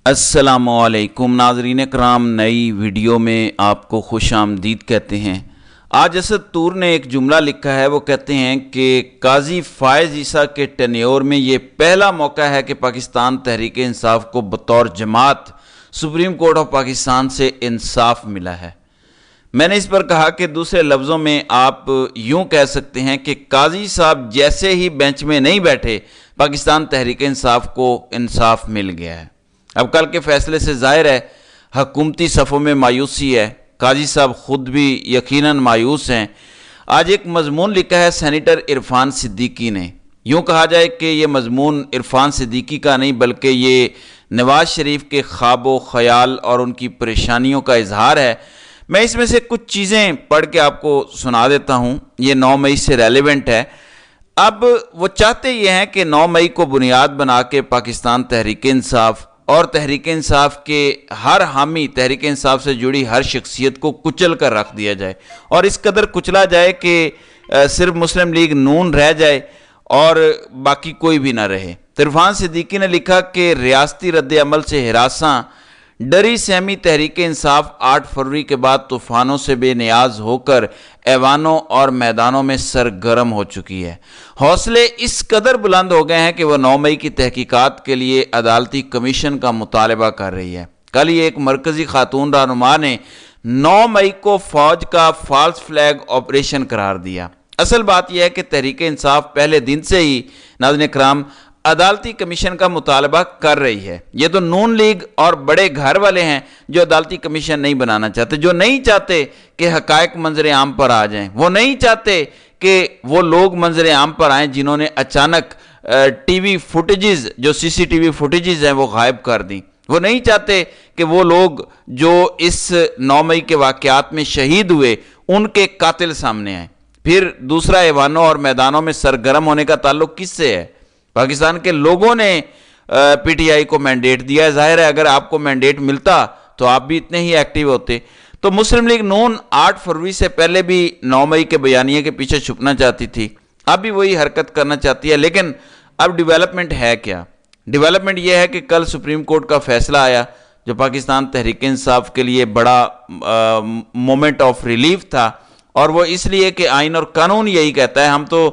السلام علیکم ناظرین کرام، نئی ویڈیو میں آپ کو خوش آمدید کہتے ہیں۔ آج اسد طور نے ایک جملہ لکھا ہے، وہ کہتے ہیں کہ قاضی فائز عیسیٰ کے ٹینیور میں یہ پہلا موقع ہے کہ پاکستان تحریک انصاف کو بطور جماعت سپریم کورٹ آف پاکستان سے انصاف ملا ہے۔ میں نے اس پر کہا کہ دوسرے لفظوں میں آپ یوں کہہ سکتے ہیں کہ قاضی صاحب جیسے ہی بینچ میں نہیں بیٹھے، پاکستان تحریک انصاف کو انصاف مل گیا ہے۔ اب کل کے فیصلے سے ظاہر ہے حکومتی صفوں میں مایوسی ہے، قاضی صاحب خود بھی یقیناً مایوس ہیں۔ آج ایک مضمون لکھا ہے سینیٹر عرفان صدیقی نے۔ یوں کہا جائے کہ یہ مضمون عرفان صدیقی کا نہیں بلکہ یہ نواز شریف کے خواب و خیال اور ان کی پریشانیوں کا اظہار ہے۔ میں اس میں سے کچھ چیزیں پڑھ کے آپ کو سنا دیتا ہوں، یہ 9 مئی سے ریلیونٹ ہے۔ اب وہ چاہتے یہ ہیں کہ 9 مئی کو بنیاد بنا کے پاکستان تحریک انصاف اور تحریک انصاف کے ہر حامی، تحریک انصاف سے جڑی ہر شخصیت کو کچل کر رکھ دیا جائے، اور اس قدر کچلا جائے کہ صرف مسلم لیگ نون رہ جائے اور باقی کوئی بھی نہ رہے۔ عرفان صدیقی نے لکھا کہ ریاستی رد عمل سے ہراساں ڈری سہمی تحریک انصاف 8 فروری کے بعد طوفانوں سے بے نیاز ہو کر ایوانوں اور میدانوں میں سرگرم ہو چکی ہے۔ حوصلے اس قدر بلند ہو گئے ہیں کہ وہ 9 مئی کی تحقیقات کے لیے عدالتی کمیشن کا مطالبہ کر رہی ہے۔ کل ہی ایک مرکزی خاتون رہنما نے 9 مئی کو فوج کا فالس فلیگ آپریشن قرار دیا۔ اصل بات یہ ہے کہ تحریک انصاف پہلے دن سے ہی ناظرین کرام عدالتی کمیشن کا مطالبہ کر رہی ہے۔ یہ تو نون لیگ اور بڑے گھر والے ہیں جو عدالتی کمیشن نہیں بنانا چاہتے، جو نہیں چاہتے کہ حقائق منظر عام پر آ جائیں، وہ نہیں چاہتے کہ وہ لوگ منظر عام پر آئیں جنہوں نے اچانک ٹی وی فوٹیجز، جو سی سی ٹی وی فوٹیجز ہیں، وہ غائب کر دیں۔ وہ نہیں چاہتے کہ وہ لوگ جو اس 9 مئی کے واقعات میں شہید ہوئے ان کے قاتل سامنے آئیں۔ پھر دوسرا ایوانوں اور میدانوں میں سرگرم ہونے کا تعلق کس سے ہے؟ پاکستان کے لوگوں نے پی ٹی آئی کو مینڈیٹ دیا ہے۔ ظاہر ہے اگر آپ کو مینڈیٹ ملتا تو آپ بھی اتنے ہی ایکٹیو ہوتے۔ تو مسلم لیگ نون 8 فروری سے پہلے بھی 9 مئی کے بیانیے کے پیچھے چھپنا چاہتی تھی، اب بھی وہی حرکت کرنا چاہتی ہے۔ لیکن اب ڈیولپمنٹ ہے کیا؟ ڈیولپمنٹ یہ ہے کہ کل سپریم کورٹ کا فیصلہ آیا جو پاکستان تحریک انصاف کے لیے بڑا مومنٹ آف ریلیف تھا، اور وہ اس لیے کہ آئین اور قانون یہی کہتا ہے۔ ہم تو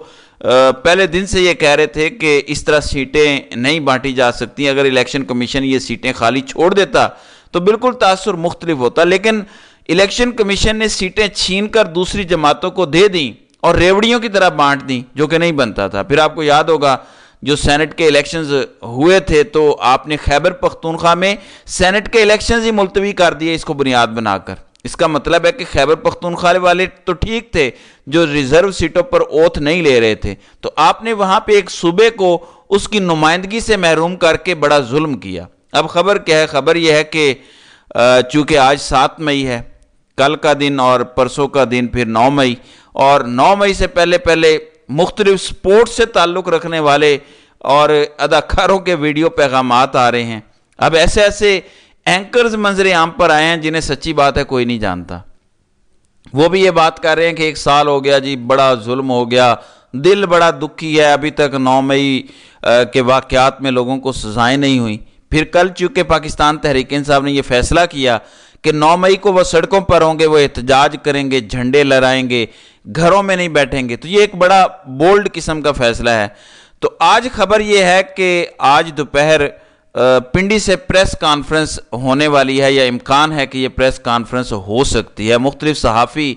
پہلے دن سے یہ کہہ رہے تھے کہ اس طرح سیٹیں نہیں بانٹی جا سکتی۔ اگر الیکشن کمیشن یہ سیٹیں خالی چھوڑ دیتا تو بالکل تاثر مختلف ہوتا، لیکن الیکشن کمیشن نے سیٹیں چھین کر دوسری جماعتوں کو دے دیں اور ریوڑیوں کی طرح بانٹ دیں، جو کہ نہیں بنتا تھا۔ پھر آپ کو یاد ہوگا جو سینٹ کے الیکشنز ہوئے تھے تو آپ نے خیبر پختونخوا میں سینٹ کے الیکشنز ہی ملتوی کر دیے اس کو بنیاد بنا کر۔ اس کا مطلب ہے کہ خیبر پختونخوا والے تو ٹھیک تھے جو ریزرو سیٹوں پر اوتھ نہیں لے رہے تھے، تو آپ نے وہاں پہ ایک صوبے کو اس کی نمائندگی سے محروم کر کے بڑا ظلم کیا۔ اب خبر کیا ہے؟ خبر یہ ہے کہ چونکہ آج 7 مئی ہے، کل کا دن اور پرسوں کا دن پھر 9 مئی، اور 9 مئی سے پہلے مختلف سپورٹ سے تعلق رکھنے والے اور اداکاروں کے ویڈیو پیغامات آ رہے ہیں۔ اب ایسے اینکرز منظر عام پر آئے ہیں جنہیں سچی بات ہے کوئی نہیں جانتا۔ وہ بھی یہ بات کر رہے ہیں کہ 1 سال ہو گیا جی، بڑا ظلم ہو گیا، دل بڑا دکھی ہے، ابھی تک 9 مئی کے واقعات میں لوگوں کو سزائیں نہیں ہوئیں۔ پھر کل چونکہ پاکستان تحریک انصاف نے یہ فیصلہ کیا کہ 9 مئی کو وہ سڑکوں پر ہوں گے، وہ احتجاج کریں گے، جھنڈے لہرائیں گے، گھروں میں نہیں بیٹھیں گے، تو یہ ایک بڑا بولڈ قسم کا فیصلہ ہے۔ تو آج خبر یہ ہے کہ آج دوپہر پنڈی سے پریس کانفرنس ہونے والی ہے، یا امکان ہے کہ یہ پریس کانفرنس ہو سکتی ہے۔ مختلف صحافی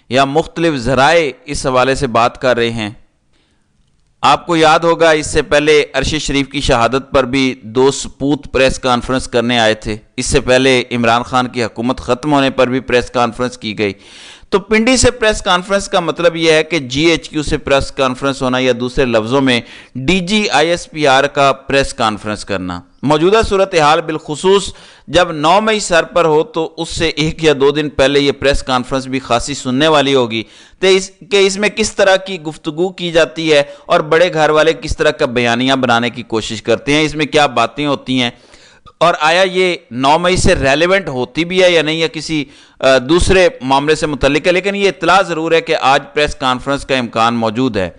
یا مختلف ذرائع اس حوالے سے بات کر رہے ہیں۔ آپ کو یاد ہوگا اس سے پہلے ارشد شریف کی شہادت پر بھی 2 سپوت پریس کانفرنس کرنے آئے تھے۔ اس سے پہلے عمران خان کی حکومت ختم ہونے پر بھی پریس کانفرنس کی گئی۔ تو پنڈی سے پریس کانفرنس کا مطلب یہ ہے کہ جی ایچ کیو سے پریس کانفرنس ہونا، یا دوسرے لفظوں میں D G I S P R کا پریس کانفرنس کرنا۔ موجودہ صورتحال بالخصوص جب 9 مئی سر پر ہو تو اس سے 1 یا 2 دن پہلے یہ پریس کانفرنس بھی خاصی سننے والی ہوگی کہ اس میں کس طرح کی گفتگو کی جاتی ہے اور بڑے گھر والے کس طرح کا بیانیہ بنانے کی کوشش کرتے ہیں، اس میں کیا باتیں ہوتی ہیں، اور آیا یہ 9 مئی سے ریلیونٹ ہوتی بھی ہے یا نہیں، یا کسی دوسرے معاملے سے متعلق ہے۔ لیکن یہ اطلاع ضرور ہے کہ آج پریس کانفرنس کا امکان موجود ہے۔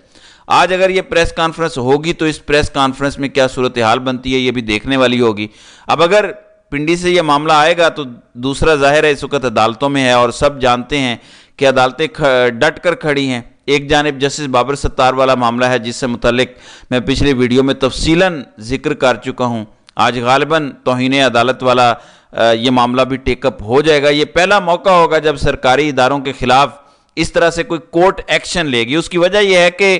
آج اگر یہ پریس کانفرنس ہوگی تو اس پریس کانفرنس میں کیا صورتحال بنتی ہے یہ بھی دیکھنے والی ہوگی۔ اب اگر پنڈی سے یہ معاملہ آئے گا تو دوسرا ظاہر ہے اس وقت عدالتوں میں ہے اور سب جانتے ہیں کہ عدالتیں ڈٹ کر کھڑی ہیں۔ ایک جانب جسٹس بابر ستار والا معاملہ ہے جس سے متعلق میں پچھلی ویڈیو میں تفصیلاً ذکر کر چکا ہوں۔ آج غالباً توہین عدالت والا یہ معاملہ بھی ٹیک اپ ہو جائے گا۔ یہ پہلا موقع ہوگا جب سرکاری اداروں کے خلاف اس طرح سے کوئی کورٹ ایکشن لے گی۔ اس کی وجہ یہ ہے کہ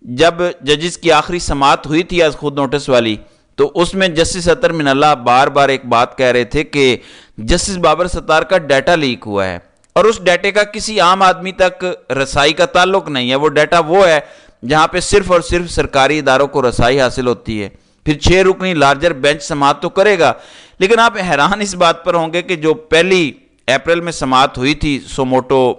جب ججز کی آخری سماعت ہوئی تھی از خود نوٹس والی، تو اس میں جسٹس اطہر من اللہ بار بار ایک بات کہہ رہے تھے کہ جسٹس بابر ستار کا ڈیٹا لیک ہوا ہے اور اس ڈیٹے کا کسی عام آدمی تک رسائی کا تعلق نہیں ہے۔ وہ ڈیٹا وہ ہے جہاں پہ صرف اور صرف سرکاری اداروں کو رسائی حاصل ہوتی ہے۔ پھر 6 رکنی لارجر بینچ سماعت تو کرے گا، لیکن آپ حیران اس بات پر ہوں گے کہ جو پہلی اپریل میں سماعت ہوئی تھی سوموٹو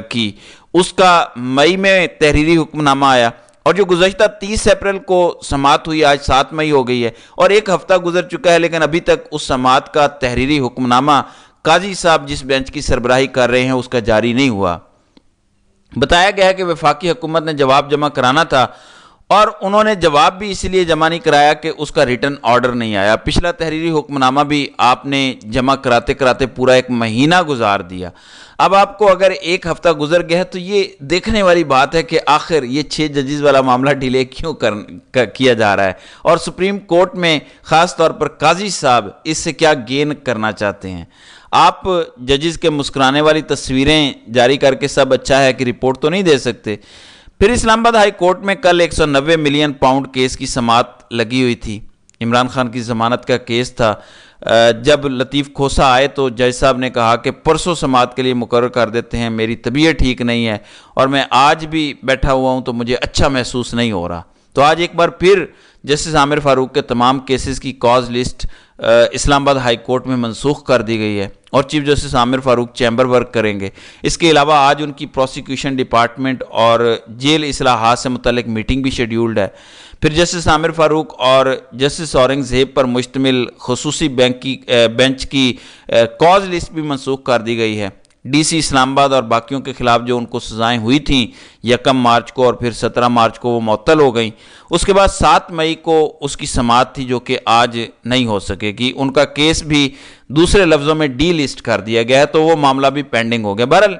کی، اس کا مئی میں تحریری حکم نامہ آیا، اور جو گزشتہ 30 اپریل کو سماعت ہوئی، آج 7 مئی ہو گئی ہے اور ایک ہفتہ گزر چکا ہے، لیکن ابھی تک اس سماعت کا تحریری حکم نامہ قاضی صاحب جس بینچ کی سربراہی کر رہے ہیں اس کا جاری نہیں ہوا۔ بتایا گیا ہے کہ وفاقی حکومت نے جواب جمع کرانا تھا اور انہوں نے جواب بھی اس لیے جمع نہیں کرایا کہ اس کا ریٹن آرڈر نہیں آیا۔ پچھلا تحریری حکم نامہ بھی آپ نے جمع کراتے کراتے پورا 1 مہینہ گزار دیا۔ اب آپ کو اگر 1 ہفتہ گزر گیا ہے تو یہ دیکھنے والی بات ہے کہ آخر یہ 6 ججز والا معاملہ ڈیلے کیوں کیا جا رہا ہے، اور سپریم کورٹ میں خاص طور پر قاضی صاحب اس سے کیا گین کرنا چاہتے ہیں۔ آپ ججز کے مسکرانے والی تصویریں جاری کر کے سب اچھا ہے کہ رپورٹ تو نہیں دے سکتے۔ پھر اسلام آباد ہائی کورٹ میں کل 190 ملین پاؤنڈ کیس کی سماعت لگی ہوئی تھی۔ عمران خان کی ضمانت کا کیس تھا۔ جب لطیف کھوسا آئے تو جج صاحب نے کہا کہ پرسوں سماعت کے لیے مقرر کر دیتے ہیں، میری طبیعت ٹھیک نہیں ہے اور میں آج بھی بیٹھا ہوا ہوں تو مجھے اچھا محسوس نہیں ہو رہا۔ تو آج ایک بار پھر جسٹس عامر فاروق کے تمام کیسز کی کاز لسٹ اسلام آباد ہائی کورٹ میں منسوخ کر دی گئی ہے اور چیف جسٹس عامر فاروق چیمبر ورک کریں گے۔ اس کے علاوہ آج ان کی پروسیکیوشن ڈپارٹمنٹ اور جیل اصلاحات سے متعلق میٹنگ بھی شیڈیولڈ ہے۔ پھر جسٹس عامر فاروق اور جسٹس اورنگ زیب پر مشتمل خصوصی بینچ کی کاز لسٹ بھی منسوخ کر دی گئی ہے۔ ڈی سی اسلام آباد اور باقیوں کے خلاف جو ان کو سزائیں ہوئی تھیں 1 مارچ کو اور پھر 17 مارچ کو وہ معطل ہو گئیں۔ اس کے بعد 7 مئی کو اس کی سماعت تھی جو کہ آج نہیں ہو سکے گی۔ ان کا کیس بھی دوسرے لفظوں میں ڈی لسٹ کر دیا گیا ہے، تو وہ معاملہ بھی پینڈنگ ہو گیا۔ بہرحال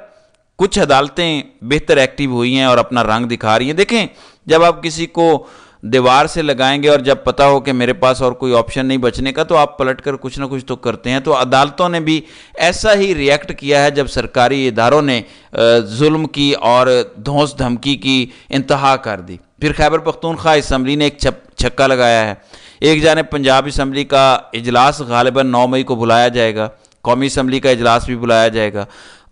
کچھ عدالتیں بہتر ایکٹیو ہوئی ہیں اور اپنا رنگ دکھا رہی ہیں۔ دیکھیں، جب آپ کسی کو دیوار سے لگائیں گے اور جب پتا ہو کہ میرے پاس اور کوئی آپشن نہیں بچنے کا تو آپ پلٹ کر کچھ نہ کچھ تو کرتے ہیں۔ تو عدالتوں نے بھی ایسا ہی ریئیکٹ کیا ہے جب سرکاری اداروں نے ظلم کی اور دھونس دھمکی کی انتہا کر دی۔ پھر خیبر پختونخوا اسمبلی نے ایک چھکا لگایا ہے۔ ایک جانب پنجاب اسمبلی کا اجلاس غالباً 9 مئی کو بلایا جائے گا، قومی اسمبلی کا اجلاس بھی بلایا جائے گا۔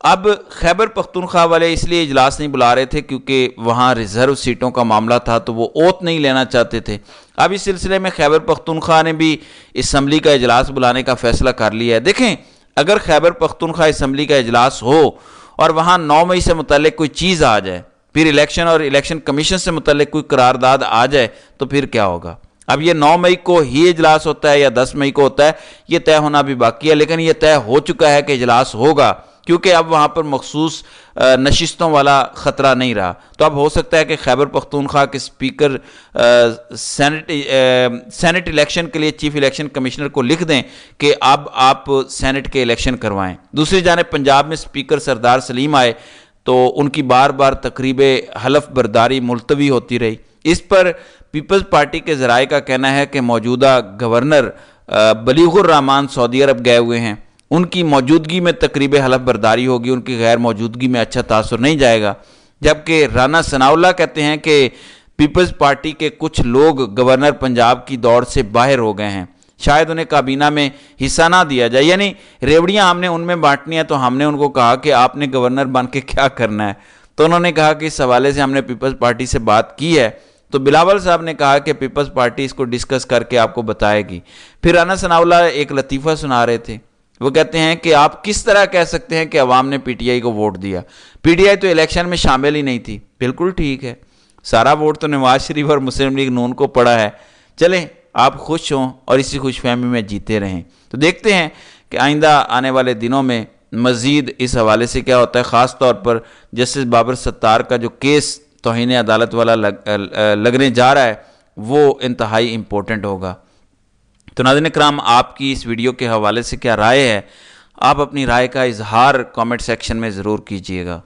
اب خیبر پختونخوا والے اس لیے اجلاس نہیں بلا رہے تھے کیونکہ وہاں ریزرو سیٹوں کا معاملہ تھا تو وہ اوت نہیں لینا چاہتے تھے۔ اب اس سلسلے میں خیبر پختونخوا نے بھی اسمبلی کا اجلاس بلانے کا فیصلہ کر لیا ہے۔ دیکھیں، اگر خیبر پختونخوا اسمبلی کا اجلاس ہو اور وہاں 9 مئی سے متعلق کوئی چیز آ جائے، پھر الیکشن اور الیکشن کمیشن سے متعلق کوئی قرارداد آ جائے تو پھر کیا ہوگا؟ اب یہ 9 مئی کو ہی اجلاس ہوتا ہے یا 10 مئی کو ہوتا ہے یہ طے ہونا بھی باقی ہے، لیکن یہ طے ہو چکا ہے کہ اجلاس ہوگا کیونکہ اب وہاں پر مخصوص نشستوں والا خطرہ نہیں رہا۔ تو اب ہو سکتا ہے کہ خیبر پختونخوا کے اسپیکر سینٹ الیکشن کے لیے چیف الیکشن کمشنر کو لکھ دیں کہ اب آپ سینٹ کے الیکشن کروائیں۔ دوسری جانب پنجاب میں اسپیکر سردار سلیم آئے تو ان کی بار بار تقریب حلف برداری ملتوی ہوتی رہی۔ اس پر پیپلز پارٹی کے ذرائع کا کہنا ہے کہ موجودہ گورنر بلیغ الرحمان سعودی عرب گئے ہوئے ہیں، ان کی موجودگی میں تقریب حلف برداری ہوگی، ان کی غیر موجودگی میں اچھا تاثر نہیں جائے گا۔ جبکہ رانا ثناءاللہ کہتے ہیں کہ پیپلز پارٹی کے کچھ لوگ گورنر پنجاب کی دوڑ سے باہر ہو گئے ہیں، شاید انہیں کابینہ میں حصہ نہ دیا جائے، یعنی ریوڑیاں ہم نے ان میں بانٹنی ہیں تو ہم نے ان کو کہا کہ آپ نے گورنر بن کے کیا کرنا ہے، تو انہوں نے کہا کہ اس حوالے سے ہم نے پیپلز پارٹی سے بات کی ہے۔ تو بلاول صاحب نے کہا کہ پیپلز پارٹی اس کو ڈسکس کر کے آپ کو بتائے گی۔ پھر رانا ثناءاللہ ایک لطیفہ سنا رہے تھے، وہ کہتے ہیں کہ آپ کس طرح کہہ سکتے ہیں کہ عوام نے پی ٹی آئی کو ووٹ دیا، پی ٹی آئی تو الیکشن میں شامل ہی نہیں تھی۔ بالکل ٹھیک ہے، سارا ووٹ تو نواز شریف اور مسلم لیگ نون کو پڑا ہے، چلیں آپ خوش ہوں اور اسی خوش فہمی میں جیتے رہیں۔ تو دیکھتے ہیں کہ آئندہ آنے والے دنوں میں مزید اس حوالے سے کیا ہوتا ہے، خاص طور پر جسٹس بابر ستار کا جو کیس توہین عدالت والا لگنے جا رہا ہے وہ انتہائی امپورٹنٹ ہوگا۔ تو ناظرین کرام، آپ کی اس ویڈیو کے حوالے سے کیا رائے ہے؟ آپ اپنی رائے کا اظہار کامنٹ سیکشن میں ضرور کیجیے گا۔